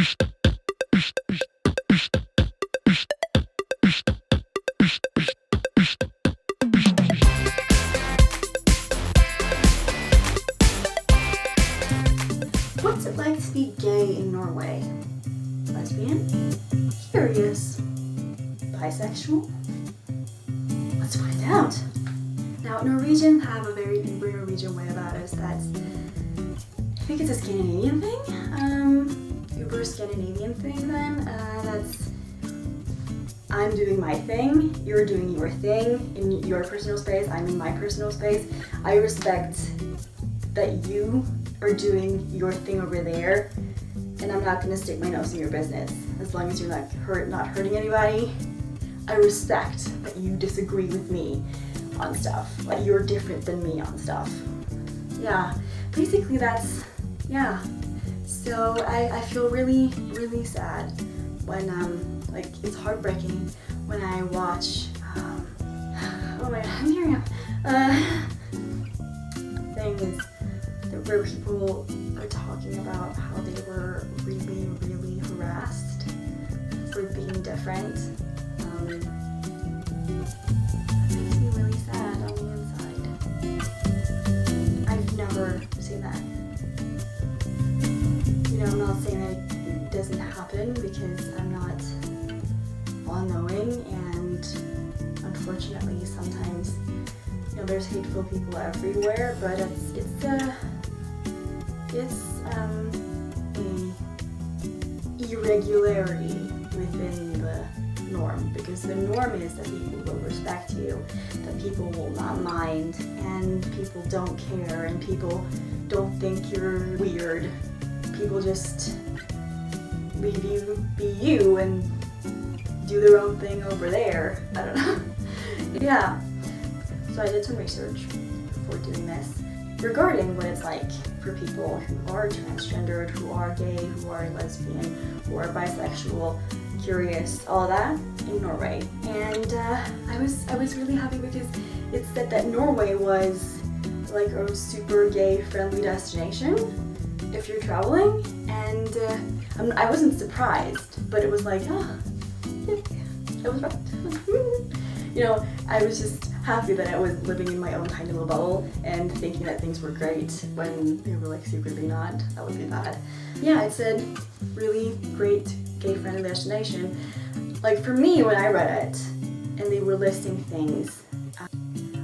What's it like to be gay in Norway? Lesbian? Curious? Bisexual? Let's find out. Now, Norwegians have a very Norwegian way about us that's, I think it's a Scandinavian thing, uber Scandinavian thing then, that's, I'm doing my thing, you're doing your thing in your personal space, I'm in my personal space. I respect that you are doing your thing over there, and I'm not gonna stick my nose in your business as long as you're not hurting anybody. I respect that you disagree with me on stuff, like you're different than me on stuff. Yeah, basically that's, yeah. So I feel really, really sad when, like, it's heartbreaking when I watch, oh my god, I'm hearing things where people are talking about how they were really, really harassed for being different. That makes me really sad on the inside. I've never seen that. You know, I'm not saying that it doesn't happen because I'm not all-knowing, and unfortunately sometimes, you know, there's hateful people everywhere, but it's a irregularity within the norm, because the norm is that people will respect you, that people will not mind, and people don't care, and people don't think you're weird. People just leave you be you and do their own thing over there. I don't know. Yeah. So I did some research before doing this regarding what it's like for people who are transgendered, who are gay, who are lesbian, who are bisexual, curious, all of that in Norway. And I was really happy because it said that Norway was like a super gay friendly destination if you're traveling, and I wasn't surprised, but it was like, oh, I was right. You know, I was just happy that I was living in my own tiny little bubble and thinking that things were great when they were like secretly not. That would be bad. Yeah, it said really great gay friendly destination. Like for me, when I read it and they were listing things,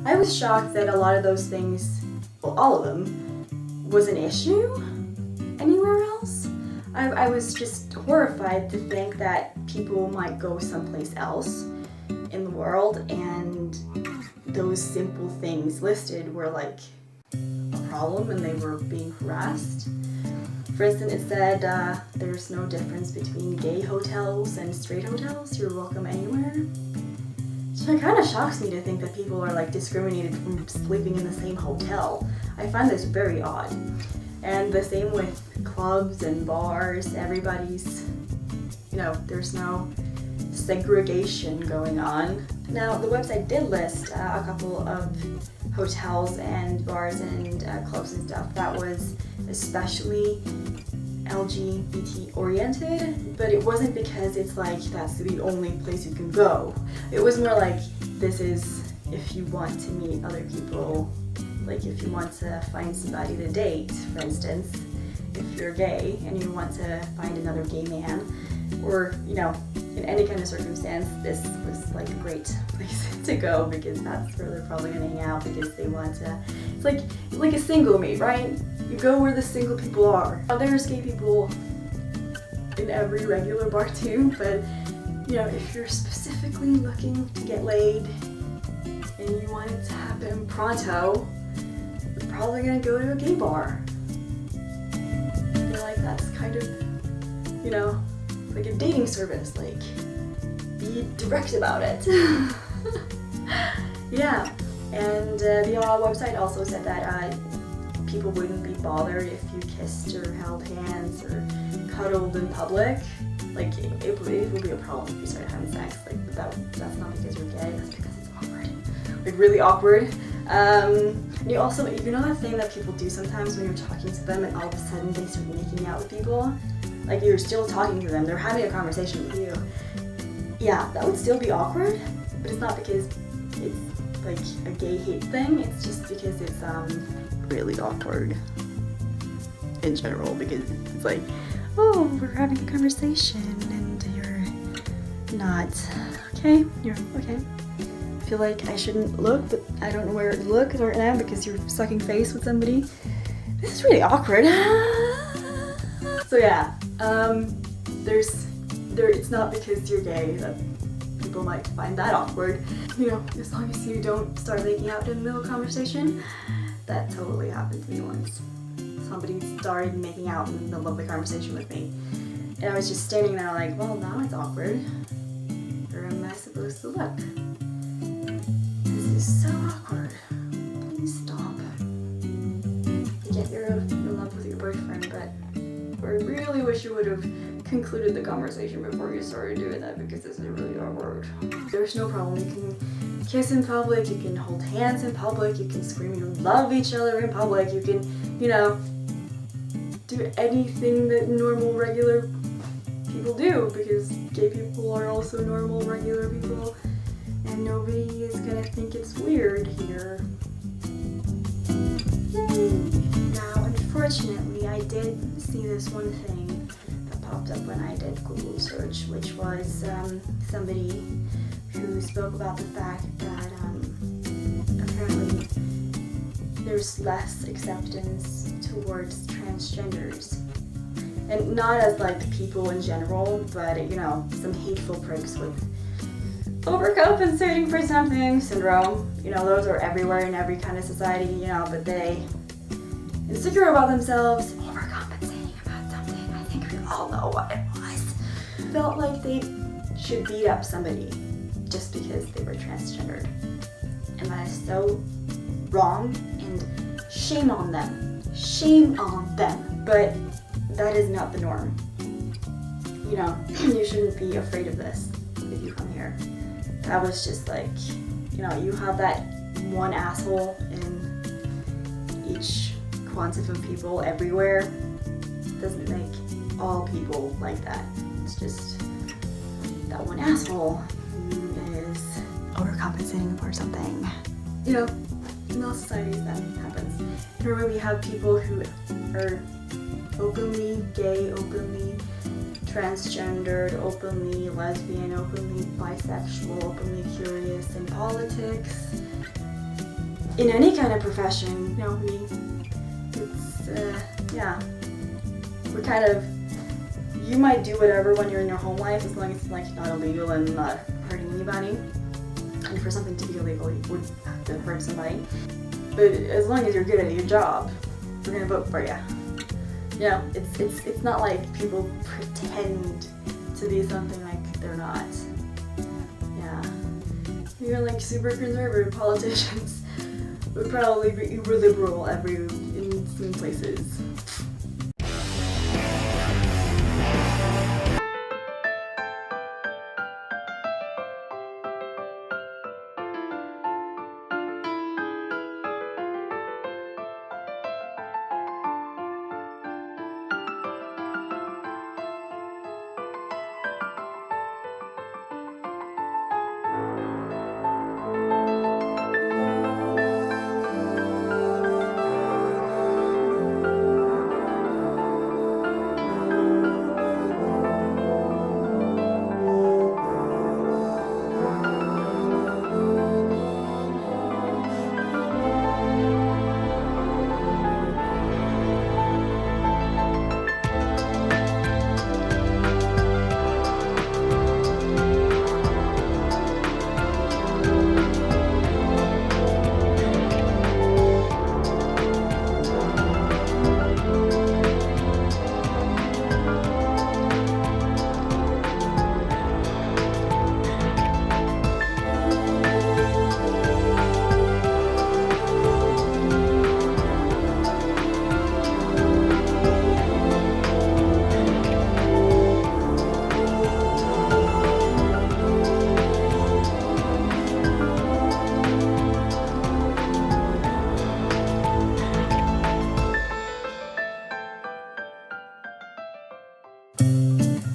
I was shocked that a lot of those things, well, all of them, was an issue anywhere else. I was just horrified to think that people might go someplace else in the world and those simple things listed were like a problem and they were being harassed. For instance, it said there's no difference between gay hotels and straight hotels. You're welcome anywhere. So it kind of shocks me to think that people are like discriminated from sleeping in the same hotel. I find this very odd. And the same with clubs and bars. Everybody's, you know, there's no segregation going on. Now, the website did list a couple of hotels and bars and clubs and stuff that was especially LGBT oriented, but it wasn't because it's like that's the only place you can go. It was more like this is if you want to meet other people, like if you want to find somebody to date, for instance, if you're gay and you want to find another gay man, or, you know, in any kind of circumstance, this was like a great place to go because that's where they're probably gonna hang out because they want to. It's like a single meet, right? You go where the single people are. Now, there's gay people in every regular bar too, but you know, if you're specifically looking to get laid and you want it to happen pronto, you're probably gonna go to a gay bar. I feel like that's kind of, you know, like a dating service, like, be direct about it. Yeah, and the website also said that people wouldn't be bothered if you kissed or held hands or cuddled in public. Like, it would be a problem if you started having sex. Like, that's not because you're gay, that's because it's awkward. Like, really awkward. You also, you know that thing that people do sometimes when you're talking to them and all of a sudden they start making out with people? like you're still talking to them, they're having a conversation with you. Yeah, that would still be awkward, but it's not because it's like a gay hate thing, it's just because it's really awkward in general, because it's like, oh, we're having a conversation and you're not. Okay, you're okay. I feel like I shouldn't look, but I don't know where to look right now because you're sucking face with somebody. This is really awkward. So yeah, it's not because you're gay that people might find that awkward. You know, as long as you don't start making out in the middle of conversation. That totally happened to me once. Somebody started making out in the middle of the conversation with me. And I was just standing there like, well, now it's awkward. Where am I supposed to look? This is so awkward. Please stop. I get you're in love with your boyfriend, but I really wish you would have concluded the conversation before you started doing that, because this is really awkward. There's no problem. You can kiss in public, you can hold hands in public, you can scream you love each other in public, you can, you know, do anything that normal, regular people do, because gay people are also normal, regular people, and nobody is gonna think it's weird here. Yay! Now, unfortunately, I did see this one thing that popped up when I did Google search, which was somebody who spoke about the fact that apparently there's less acceptance towards transgenders. And not as like people in general, but you know, some hateful pricks with overcompensating for something syndrome. You know, those are everywhere in every kind of society, you know, but they insecure about themselves, overcompensating about something. I think we all know what it was. Felt like they should beat up somebody just because they were transgendered. And that is so wrong, and shame on them. Shame on them. But that is not the norm. You know, you shouldn't be afraid of this if you come here. That was just like, you know, you have that one asshole in each quantity of people everywhere. It doesn't make all people like that. It's just that one asshole who is overcompensating for something. You know, in all societies that happens. Here we have people who are openly gay, openly transgendered, openly lesbian, openly bisexual, openly curious in politics, in any kind of profession. You know, yeah, we're kind of, you might do whatever when you're in your home life, as long as it's like not illegal and not hurting anybody. And for something to be illegal, you would have to hurt somebody. But as long as you're good at your job, we're gonna vote for you. You know, it's not like people pretend to be something like they're not. Yeah. You're like super conservative politicians would probably be uber liberal in some places.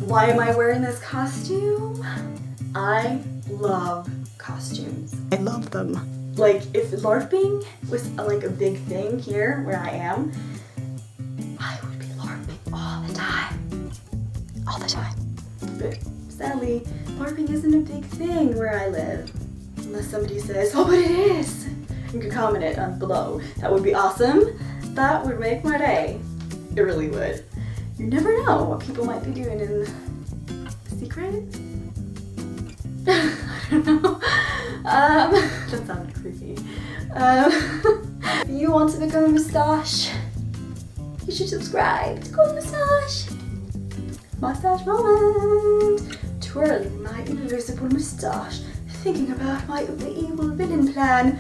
Why am I wearing this costume? I love costumes. I love them. Like, if LARPing was like a big thing here where I am, I would be LARPing all the time. All the time. But sadly, LARPing isn't a big thing where I live. Unless somebody says, oh, but it is. You can comment it below. That would be awesome. That would make my day. It really would. You never know what people might be doing in secret. I don't know. That sounded creepy. If you want to become a moustache, you should subscribe to Golden Moustache. Mustache moment. Twirling my invisible moustache, thinking about my evil villain plan.